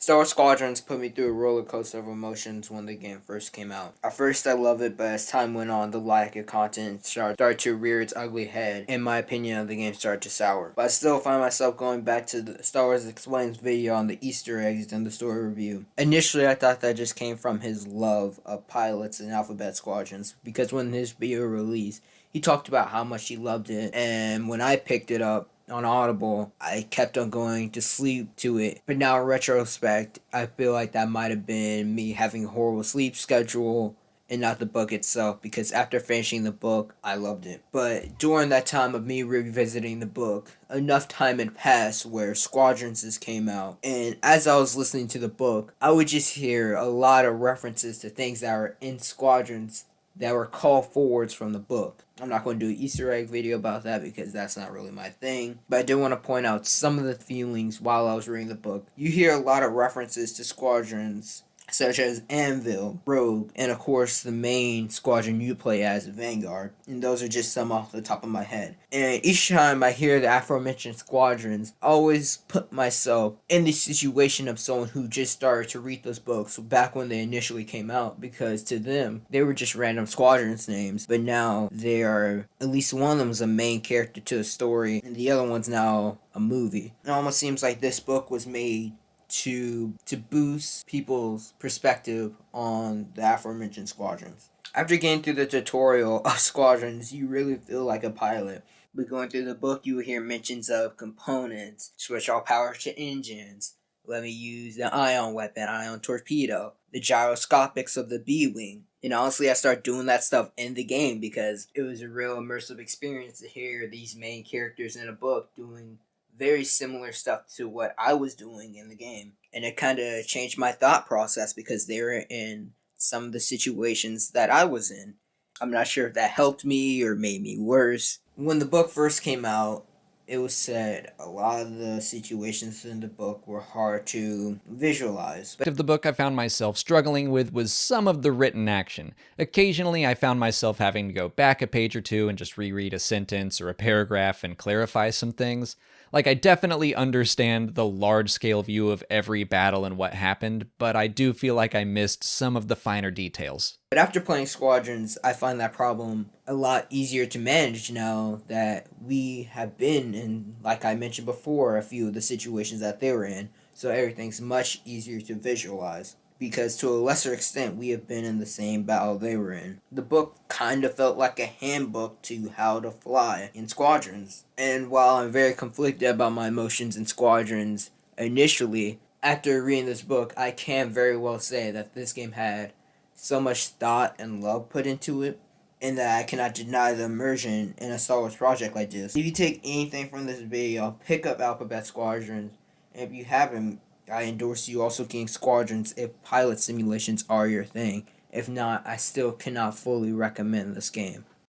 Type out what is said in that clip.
Star Wars Squadrons put me through a roller coaster of emotions when the game first came out. At first I loved it, but as time went on, the lack of content started to rear its ugly head. In my opinion, the game started to sour. But I still find myself going back to the Star Wars Explains video on the Easter eggs and the story review. Initially I thought that just came from his love of pilots and alphabet squadrons, because when his video released, he talked about how much he loved it, and when I picked it up on Audible, I kept on going to sleep to it. But now in retrospect, I feel like that might have been me having a horrible sleep schedule and not the book itself, because after finishing the book, I loved it. But during that time of me revisiting the book, enough time had passed where Squadrons came out, and as I was listening to the book, I would just hear a lot of references to things that were in Squadrons that were call forwards from the book. I'm not going to do an Easter egg video about that because that's not really my thing, but I did want to point out some of the feelings while I was reading the book. You hear a lot of references to Squadrons such as Anvil, Rogue, and of course the main squadron you play as, Vanguard. And those are just some off the top of my head. And each time I hear the aforementioned squadrons, I always put myself in the situation of someone who just started to read those books back when they initially came out, because to them, they were just random squadrons names, but now they are, at least one of them is a main character to the story, and the other one's now a movie. It almost seems like this book was made to boost people's perspective on the aforementioned squadrons. After getting through the tutorial of squadrons, you really feel like a pilot. But going through the book, you will hear mentions of components, switch all power to engines, let me use the ion weapon, ion torpedo, the gyroscopics of the B-wing. And honestly, I started doing that stuff in the game because it was a real immersive experience to hear these main characters in a book doing very similar stuff to what I was doing in the game. And it kind of changed my thought process because they were in some of the situations that I was in. I'm not sure if that helped me or made me worse. When the book first came out, it was said a lot of the situations in the book were hard to visualize. Of the book I found myself struggling with was some of the written action. Occasionally I found myself having to go back a page or two and just reread a sentence or a paragraph and clarify some things. Like, I definitely understand the large-scale view of every battle and what happened, but I do feel like I missed some of the finer details. But after playing Squadrons, I find that problem a lot easier to manage now that we have been in, like I mentioned before, a few of the situations that they were in, so everything's much easier to visualize. Because to a lesser extent, we have been in the same battle they were in. The book kind of felt like a handbook to how to fly in Squadrons. And while I'm very conflicted about my emotions in Squadrons initially, after reading this book, I can very well say that this game had so much thought and love put into it, and that I cannot deny the immersion in a Star Wars project like this. If you take anything from this video, pick up Alphabet Squadrons, and if you haven't, I endorse you also getting Squadrons if pilot simulations are your thing. If not, I still cannot fully recommend this game.